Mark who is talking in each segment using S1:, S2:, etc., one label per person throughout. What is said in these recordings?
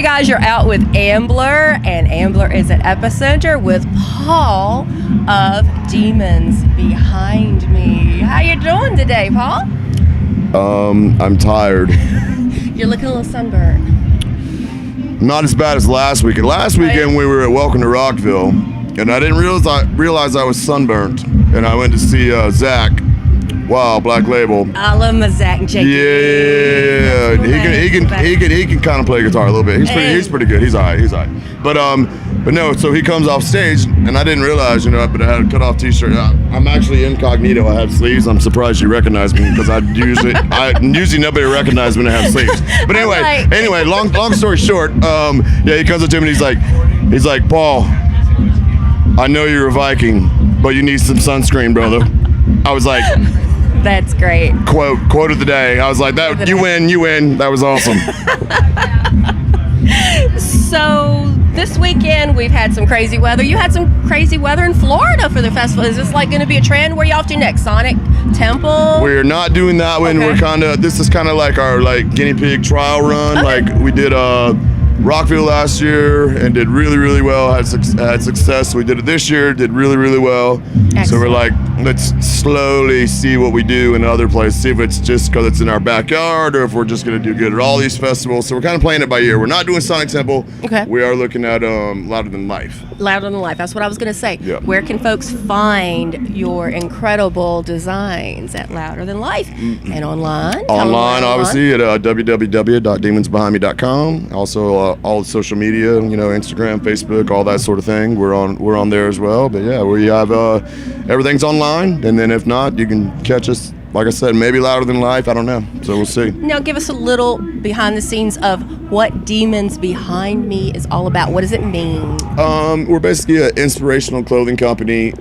S1: Hey guys, you're out with Ambler, and Ambler is at Epicenter with Paul of Demons Behind Me. How you doing today, Paul?
S2: I'm tired.
S1: You're looking a little sunburned.
S2: Not as bad as last weekend. Last weekend we were at Welcome to Rockville, and I didn't realize I was sunburnt, and I went to see Zach. Wow, Black Label.
S1: I love my Zach and Jake.
S2: Yeah, he can kind of play guitar a little bit. He's pretty good. He's alright. But no. So he comes off stage, and I didn't realize, but I had a cut off T-shirt. I'm actually incognito. I have sleeves. I'm surprised you recognized me because usually nobody recognizes me when I have sleeves. But anyway, long story short, he comes up to me and he's like, Paul, I know you're a Viking, but you need some sunscreen, brother. I was like,
S1: that's great.
S2: Quote of the day. I was like, that you win. That was awesome.
S1: So this weekend we've had some crazy weather. You had some crazy weather in Florida for the festival. Is this going to be a trend? Where are you off to next? Sonic Temple?
S2: We're not doing that one.
S1: Okay.
S2: This is kind of like our guinea pig trial run. Okay. We did Rockville last year and did really, really well. Had success. We did it this year, did really, really well. Excellent. So we're like, let's slowly see what we do in other places. See if it's just because it's in our backyard or if we're just going to do good at all these festivals. So we're kind of playing it by ear. We're not doing Sonic Temple.
S1: Okay.
S2: We are looking at Louder Than Life.
S1: Louder Than Life. That's what I was going to say.
S2: Yeah.
S1: Where can folks find your incredible designs at Louder Than Life? Mm-hmm. And online?
S2: Online, obviously, at www.demonsbehindme.com. Also, all the social media, Instagram, Facebook, all that sort of thing. We're on there as well. But yeah, we have everything's online. And then if not, you can catch us, like I said, maybe Louder Than Life. I don't know. So we'll see.
S1: Now give us a little behind the scenes of what Demons Behind Me is all about. What does it mean?
S2: We're basically an inspirational clothing company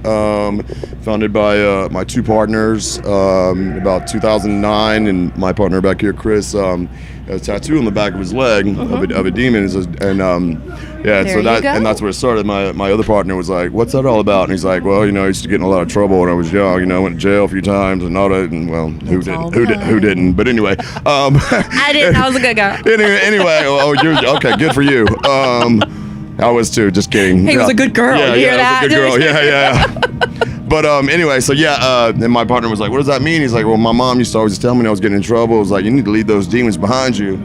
S2: founded by my two partners about 2009, and my partner back here, Chris, has a tattoo on the back of his leg of a demon, and that's where it started. My other partner was like, "What's that all about?" And he's like, "Well, I used to get in a lot of trouble when I was young. Went to jail a few times and all that. And well, who didn't? But anyway,
S1: I didn't. I was a good guy.
S2: Anyway, you're okay. Good for you. I was too. Just kidding.
S1: He was a good girl.
S2: Yeah,
S1: you hear that?
S2: I was a good girl. Yeah. But anyway, so then my partner was like, "What does that mean?" He's like, "Well, my mom used to always tell me when I was getting in trouble. It was like, you need to leave those demons behind you."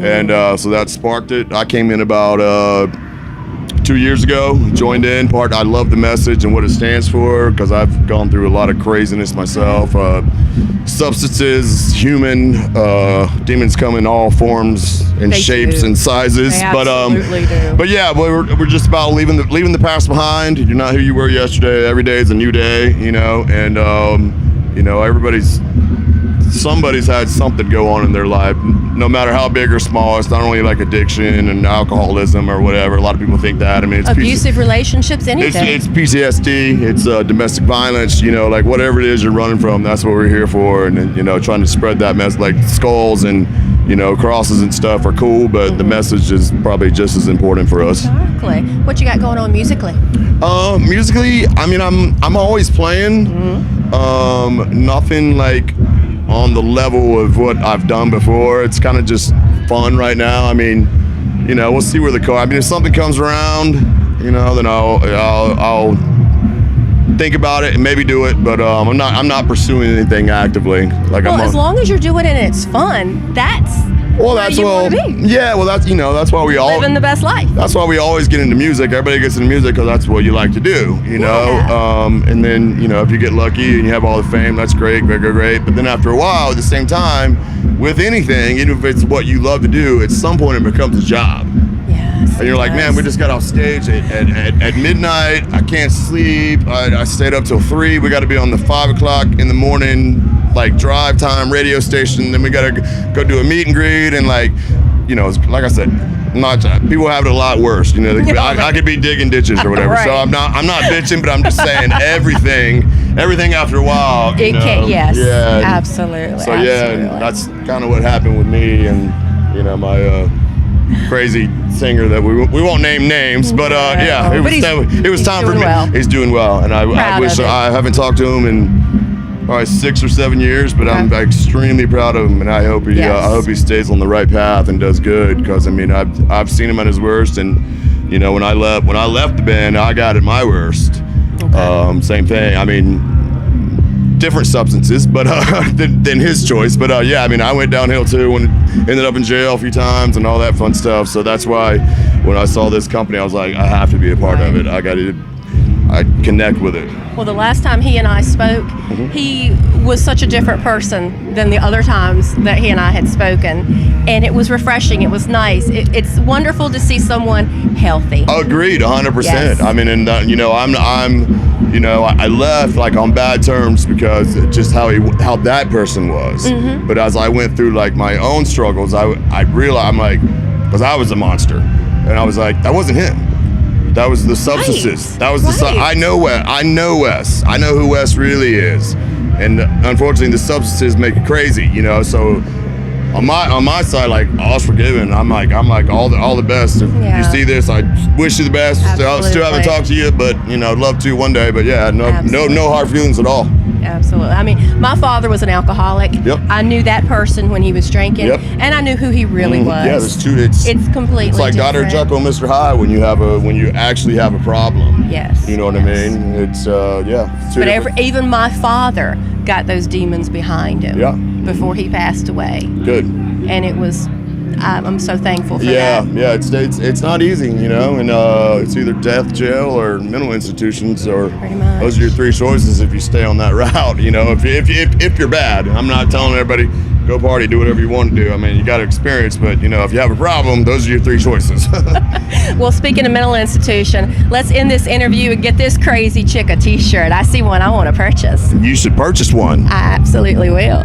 S2: And so that sparked it. I came in about 2 years ago, joined in. I love the message and what it stands for because I've gone through a lot of craziness myself. Substances, human, demons come in all forms and shapes and sizes.
S1: They absolutely do.
S2: But yeah, we're just about leaving the past behind. You're not who you were yesterday. Every day is a new day, and somebody's had something go on in their life, no matter how big or small. It's not only like addiction and alcoholism or whatever. A lot of people think that. I mean, it's
S1: abusive relationships, anything.
S2: It's PTSD. It's domestic violence. Like whatever it is you're running from, that's what we're here for. And trying to spread that message. Like skulls and crosses and stuff are cool, but the message is probably just as important for us.
S1: Exactly. What you got going on musically?
S2: Musically, I mean, I'm always playing. Nothing like on the level of what I've done before. It's kind of just fun right now. I mean, we'll see where if something comes around, then I'll think about it and maybe do it. But I'm not pursuing anything actively.
S1: As long as you're doing it and it's fun, that's that's why we all living the best life.
S2: That's why we always get into music. Everybody gets into music because that's what you like to do,
S1: Yeah.
S2: And then if you get lucky and you have all the fame, that's great. But then after a while, at the same time, with anything, even if it's what you love to do, at some point it becomes a job.
S1: Yes.
S2: And you're like, man, we just got off stage at midnight. I can't sleep. I stayed up till 3. We got to be on the 5 o'clock in the morning, drive time radio station. Then we got to go do a meet and greet. And like I said, people have it a lot worse. I could be digging ditches or whatever. Right. So I'm not bitching, but I'm just saying everything after a while.
S1: Yes.
S2: Yeah.
S1: Absolutely.
S2: So that's kind of what happened with me and my crazy singer that we won't name names, but it was time for me. Well. He's doing well, and I wish I haven't talked to him in probably 6 or 7 years, but
S1: Okay.
S2: I'm extremely proud of him, and I hope he stays on the right path and does good. Because I mean, I've seen him at his worst, and you know, when I left the band, I got at my worst.
S1: Okay.
S2: Same thing. I mean, different substances, but than his choice. But yeah, I mean, I went downhill too, and ended up in jail a few times and all that fun stuff. So that's why when I saw this company, I was like, I have to be a part of it. I connect with it.
S1: Well, the last time he and I spoke, he was such a different person than the other times that he and I had spoken, and it was refreshing. It was nice. It's wonderful to see someone healthy.
S2: Agreed, 100%.
S1: Yes.
S2: I mean, and you know, I left like on bad terms because just how that person was. But as I went through like my own struggles, I realized I'm like, because I was a monster, and I was like, that wasn't him. That was the substances.
S1: Right.
S2: That was the I know Wes. I know Wes. I know who Wes really is, and unfortunately, the substances make it crazy. You know, so on my side, like I was forgiven. I'm like all the best. If you see this, I wish you the best. I still haven't talked to you, but you know, I'd love to one day. But yeah, no hard feelings at all.
S1: Absolutely. I mean, my father was an alcoholic.
S2: Yep.
S1: I knew that person when he was drinking, and I knew who he really was.
S2: Yeah, there's two. It's
S1: completely.
S2: It's like
S1: different.
S2: Dr. Jekyll and Mr. Hyde when you actually have a problem.
S1: Yes.
S2: You know what I mean? It's It's
S1: But even my father got those demons behind him before he passed away.
S2: Good.
S1: And it was. I'm so thankful for that.
S2: Yeah, it's not easy, you know, and it's either death, jail, or mental institutions, or
S1: Pretty much.
S2: those are your three choices if you stay on that route. You know, if you're bad, I'm not telling everybody go party, do whatever you want to do. I mean, you got to experience, but you know, if you have a problem, those are your three choices.
S1: Well, speaking of mental institution, let's end this interview and get this crazy chick a T-shirt. I see one I want to purchase.
S2: You should purchase one.
S1: I absolutely will.